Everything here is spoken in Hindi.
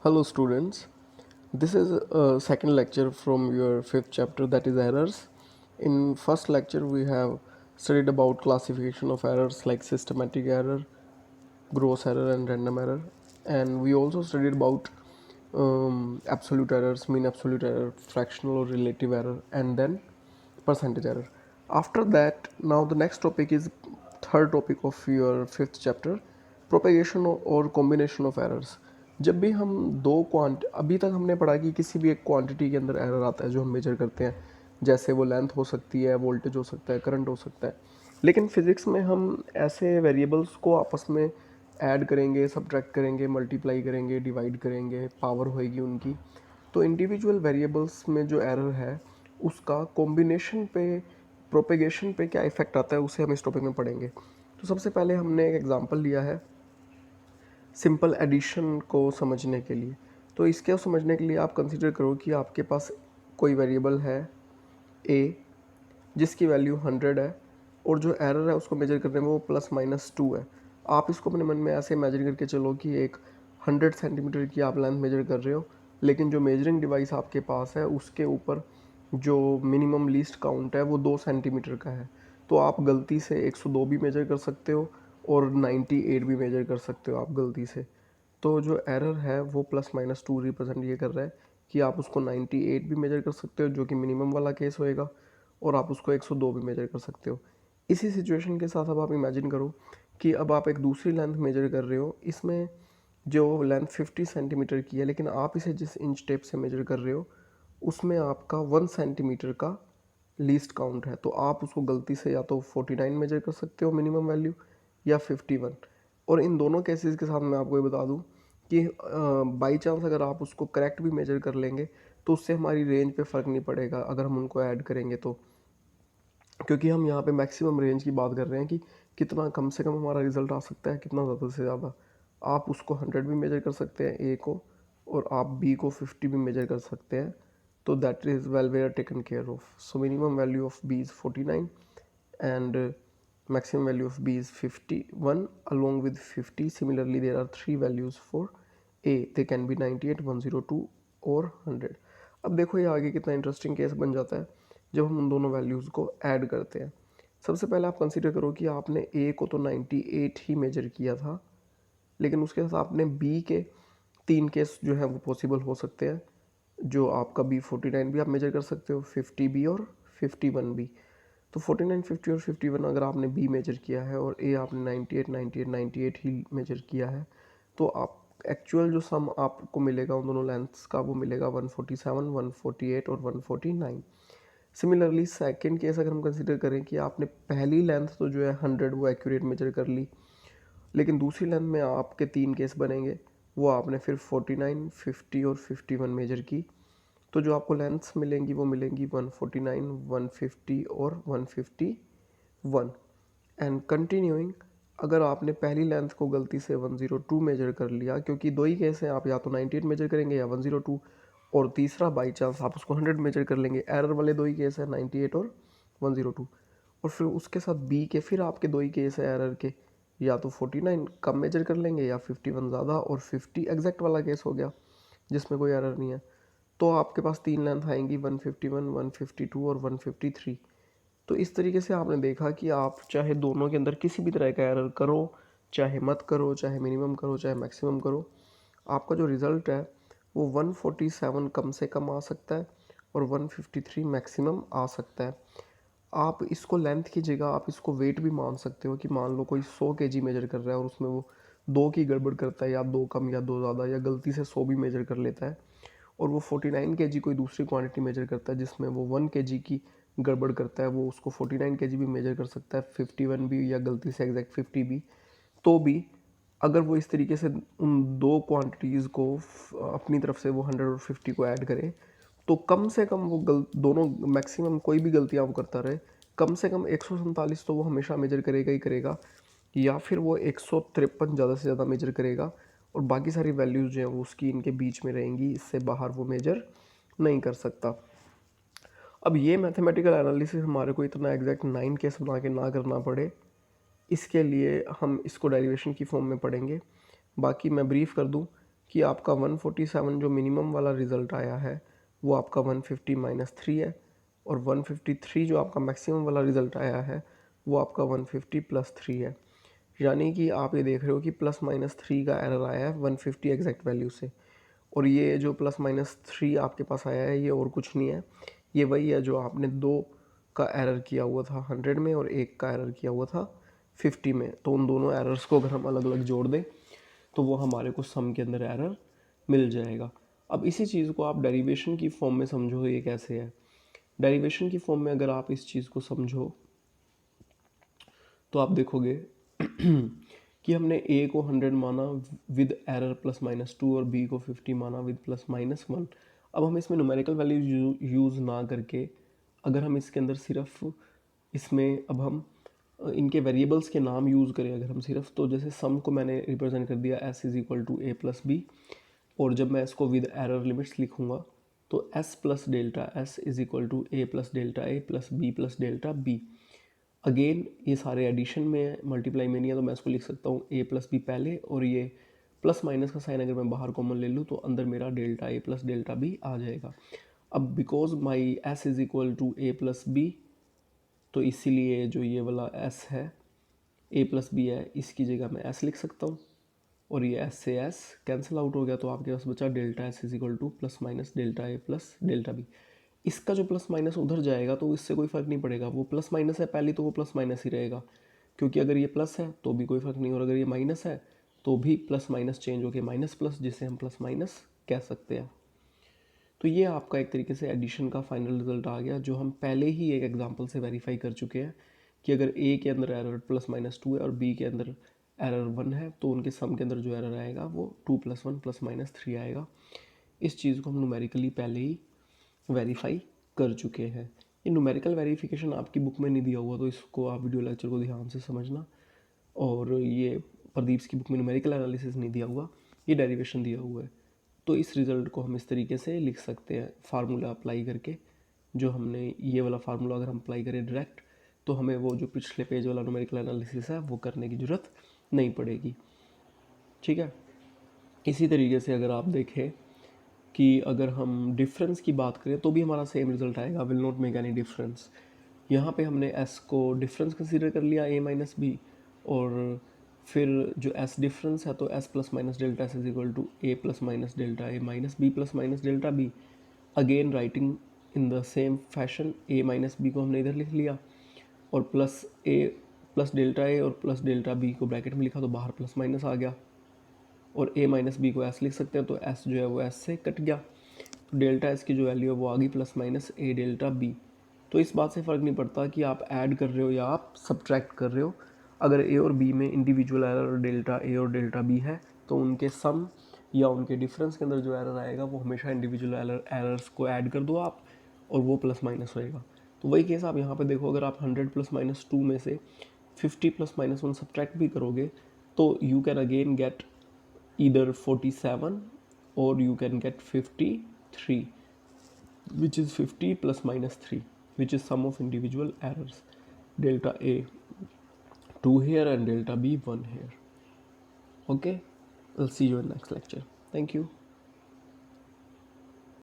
Hello students, this is a second lecture from your fifth chapter, that is errors. In first lecture we have studied about classification of errors like systematic error, gross error and random error, and we also studied about absolute errors, mean absolute error, fractional or relative error, and then percentage error. After that, now the next topic is third topic of your fifth chapter, propagation और कॉम्बिनेशन ऑफ एरर्स. जब भी हम दो अभी तक हमने पढ़ा कि किसी भी एक क्वांटिटी के अंदर एरर आता है जो हम मेजर करते हैं, जैसे वो लेंथ हो सकती है, वोल्टेज हो सकता है, करंट हो सकता है. लेकिन फिज़िक्स में हम ऐसे वेरिएबल्स को आपस में ऐड करेंगे, सब्ट्रैक्ट करेंगे, मल्टीप्लाई करेंगे, डिवाइड करेंगे, पावर होएगी उनकी. तो इंडिविजुअल वेरिएबल्स में जो एरर है उसका कॉम्बिनेशन पे, प्रोपेगेशन पे क्या इफेक्ट आता है उसे हम इस टॉपिक में पढ़ेंगे. तो सबसे पहले हमने एक एग्जांपल लिया है सिंपल एडिशन को समझने के लिए. तो इसके समझने के लिए आप कंसीडर करो कि आपके पास कोई वेरिएबल है ए जिसकी वैल्यू 100 है और जो एरर है उसको मेजर करने में वो +-2 है. आप इसको अपने मन में ऐसे इमेजिन करके चलो कि एक 100 सेंटीमीटर की आप लेंथ मेजर कर रहे हो, लेकिन जो मेजरिंग डिवाइस आपके पास है उसके ऊपर जो मिनिमम लीस्ट काउंट है वो 2 सेंटीमीटर का है. तो आप गलती से 102 भी मेजर कर सकते हो और 98 भी मेजर कर सकते हो आप गलती से. तो जो एरर है वो +-2 रिप्रेजेंट ये कर रहा है कि आप उसको 98 भी मेजर कर सकते हो जो कि मिनिमम वाला केस होएगा, और आप उसको 102 भी मेजर कर सकते हो. इसी सिचुएशन के साथ अब आप इमेजिन करो कि अब आप एक दूसरी लेंथ मेजर कर रहे हो. इसमें जो लेंथ 50 सेंटीमीटर की है, लेकिन आप इसे जिस इंच टेप से मेजर कर रहे हो उसमें आपका 1 सेंटीमीटर का लीस्ट काउंट है. तो आप उसको गलती से या तो 49 मेजर कर सकते हो मिनिमम वैल्यू, या 51. और इन दोनों केसेस के साथ मैं आपको ये बता दूं कि बाई चांस अगर आप उसको करेक्ट भी मेजर कर लेंगे तो उससे हमारी रेंज पे फ़र्क नहीं पड़ेगा अगर हम उनको ऐड करेंगे तो, क्योंकि हम यहाँ पे मैक्सिमम रेंज की बात कर रहे हैं कि कितना कम से कम हमारा रिजल्ट आ सकता है, कितना ज़्यादा से ज़्यादा. आप उसको 100 भी मेजर कर सकते हैं ए को, और आप बी को 50 भी मेजर कर सकते हैं. तो that is well were taken care of. So minimum value of B is 49 and maximum value of b is 51 along with 50. Similarly there are three values for a, they can be 98, 102 और 100. अब देखो ये आगे कितना इंटरेस्टिंग केस बन जाता है जब हम उन दोनों वैल्यूज़ को ऐड करते हैं. सबसे पहले आप कंसीडर करो कि आपने a को तो 98 ही मेजर किया था, लेकिन उसके साथ आपने b के 3 केस जो है वो पॉसिबल हो सकते हैं. जो आपका b 49 भी आप मेजर कर सकते हो, 50 भी और 51 भी. तो 49, 50 और 51 अगर आपने बी मेजर किया है और ए आपने 98, 98, 98 ही मेजर किया है, तो आप एक्चुअल जो सम आपको मिलेगा उन दोनों लेंथ्स का वो मिलेगा 147, 148 और 149. सिमिलरली सेकंड केस अगर हम कंसिडर करें कि आपने पहली लेंथ तो जो है 100 वो एक्यूरेट मेजर कर ली, लेकिन दूसरी लेंथ में आपके 3 केस बनेंगे. वो आपने फिर 49, 50 और 51 मेजर की. तो जो आपको लेंथ्स मिलेंगी वो मिलेंगी 149, 150 और 151. एंड कंटिन्यूइंग, अगर आपने पहली लेंथ को गलती से 102 मेजर कर लिया, क्योंकि दो ही केस हैं, आप या तो 98 मेजर करेंगे या 102, और तीसरा बाई चांस आप उसको 100 मेजर कर लेंगे. एरर वाले दो ही केस हैं, 98 और 102. और फिर उसके साथ बी के फिर आपके दो ही केस हैं एरर के, या तो 49 कम मेजर कर लेंगे या 51 ज़्यादा, और 50 एग्जैक्ट वाला केस हो गया जिसमें कोई एरर नहीं है. तो आपके पास 3 लेंथ आएंगी, 151, 152 और 153. तो इस तरीके से आपने देखा कि आप चाहे दोनों के अंदर किसी भी तरह का एरर करो, चाहे मत करो, चाहे मिनिमम करो, चाहे मैक्सिमम करो, आपका जो रिज़ल्ट है वो 147 कम से कम आ सकता है और 153 मैक्सिमम आ सकता है. आप इसको लेंथ की जगह आप इसको वेट भी मान सकते हो कि मान लो कोई 100 kg मेजर कर रहा है और उसमें वो 2 की गड़बड़ करता है, या 2 कम या 2 ज़्यादा, या गलती से 100 भी मेजर कर लेता है, और वो 49 kg कोई दूसरी क्वांटिटी मेजर करता है जिसमें वो 1 kg की गड़बड़ करता है, वो उसको 49 kg भी मेजर कर सकता है, 51 भी, या गलती से एग्जैक्ट 50 भी. तो भी अगर वो इस तरीके से उन दो क्वांटिटीज़ को अपनी तरफ से वो 100 और 50 को ऐड करे, तो कम से कम वो दोनों मैक्सिमम कोई भी गलतियाँ वो करता रहे, कम से कम 147 तो वो हमेशा मेजर करेगा ही करेगा, या फिर वो 153 ज़्यादा से ज़्यादा मेजर करेगा, और बाकी सारी वैल्यूज़ जो हैं वो उसकी इनके बीच में रहेंगी, इससे बाहर वो मेजर नहीं कर सकता. अब ये मैथमेटिकल एनालिसिस हमारे को इतना एग्जैक्ट 9 केस बना के ना करना पड़े, इसके लिए हम इसको डेरिवेशन की फॉर्म में पढ़ेंगे. बाकी मैं ब्रीफ कर दूं कि आपका 147 जो मिनिमम वाला रिज़ल्ट आया है वो आपका 150 माइनस 3 है, और 153 जो आपका मैक्सिमम वाला रिज़ल्ट आया है वो आपका 150 प्लस 3 है। यानी कि आप ये देख रहे हो कि प्लस माइनस 3 का एरर आया है 150 एग्जैक्ट वैल्यू से, और ये जो प्लस माइनस 3 आपके पास आया है ये और कुछ नहीं है, ये वही है जो आपने 2 का एरर किया हुआ था 100 में और 1 का एरर किया हुआ था 50 में। तो उन दोनों एरर्स को अगर हम अलग अलग जोड़ दें तो वो हमारे को सम के अंदर एरर मिल जाएगा। अब इसी चीज़ को आप डेरिवेशन की फॉर्म में समझो, ये कैसे है। डेरिवेशन की फॉर्म में अगर आप इस चीज़ को समझो तो आप देखोगे कि हमने a को 100 माना विद एरर प्लस माइनस 2 और b को 50 माना विद प्लस माइनस 1। अब हम इसमें न्यूमेरिकल वैल्यू यूज़ ना करके अगर हम इसके अंदर सिर्फ इसमें अब हम इनके वेरिएबल्स के नाम यूज़ करें अगर हम सिर्फ, तो जैसे सम को मैंने रिप्रेजेंट कर दिया s is equal to A plus B, और जब मैं इसको विद एरर लिमिट्स लिखूँगा तो s plus delta s is equal to A plus delta A plus B plus delta B. Again ये सारे एडिशन में मल्टीप्लाई में नहीं है तो मैं इसको लिख सकता हूँ ए प्लस बी पहले, और ये प्लस माइनस का साइन अगर मैं बाहर कॉमन ले लूँ तो अंदर मेरा delta A plus delta B आ जाएगा। अब because my S is equal to A plus B, तो इसीलिए जो ये वाला एस है ए प्लस बी है इसकी जगह मैं एस लिख सकता हूँ, और ये एस से एस कैंसिल आउट हो गया तो आपके पास बचा delta S is equal to plus minus delta A plus delta B. इसका जो प्लस माइनस उधर जाएगा तो इससे कोई फ़र्क नहीं पड़ेगा, वो प्लस माइनस है पहले तो वो प्लस माइनस ही रहेगा, क्योंकि अगर ये प्लस है तो भी कोई फ़र्क नहीं, और अगर ये माइनस है तो भी प्लस माइनस चेंज होकर माइनस प्लस, जिसे हम प्लस माइनस कह सकते हैं। तो ये आपका एक तरीके से एडिशन का फाइनल रिजल्ट आ गया, जो हम पहले ही एक एग्जांपल से वेरीफाई कर चुके हैं कि अगर ए के अंदर एरर प्लस माइनस 2 है और बी के अंदर एरर 1 है तो उनके सम के अंदर जो एरर आएगा वो 2 प्लस 1 प्लस माइनस 3 आएगा। इस चीज़ को हम न्यूमेरिकली पहले ही वेरीफाई कर चुके हैं। ये न्यूमेरिकल वेरिफिकेशन आपकी बुक में नहीं दिया हुआ तो इसको आप वीडियो लेक्चर को ध्यान से समझना, और ये प्रदीप की बुक में न्यूमेरिकल एनालिसिस नहीं दिया हुआ, ये डेरिवेशन दिया हुआ है। तो इस रिज़ल्ट को हम इस तरीके से लिख सकते हैं फार्मूला अप्लाई करके, जो हमने ये वाला फार्मूला अगर हम अप्लाई करें डायरेक्ट तो हमें वो जो पिछले पेज वाला न्यूमेरिकल एनालिसिस है वो करने की ज़रूरत नहीं पड़ेगी। ठीक है। इसी तरीके से अगर आप देखें कि अगर हम डिफरेंस की बात करें तो भी हमारा सेम रिजल्ट आएगा, will not make any difference. यहाँ पे हमने s को डिफरेंस कंसीडर कर लिया a माइनस बी, और फिर जो s डिफरेंस है तो s plus minus delta S is equal to a plus minus delta A minus B plus minus delta B. Again writing in the same fashion a minus B को हमने इधर लिख लिया, और plus a plus delta A और प्लस डेल्टा बी को ब्रैकेट में लिखा तो बाहर प्लस माइनस आ गया, और a माइनस बी को s लिख सकते हैं तो s जो है वो s से कट गया, तो डेल्टा s की जो वैल्यू है वो आ गई plus minus a delta b। तो इस बात से फ़र्क नहीं पड़ता कि आप ऐड कर रहे हो या आप सब्ट्रैक्ट कर रहे हो, अगर a और b में इंडिविजुअल एरर डेल्टा a और डेल्टा b है तो उनके सम या उनके डिफरेंस के अंदर जो एरर आएगा वो हमेशा इंडिविजुअल एरर्स को ऐड कर दो आप, और वो प्लस माइनस होएगा। तो वही केस आप यहाँ पे देखो, अगर आप 100 प्लस माइनस 2 में से 50 प्लस माइनस 1 सब्ट्रैक्ट भी करोगे तो you can again get either 47 or you can get 53, which is 50 plus minus 3, which is sum of individual errors, delta a 2 here and delta b 1 here. Okay, I'll see you in next lecture. Thank you.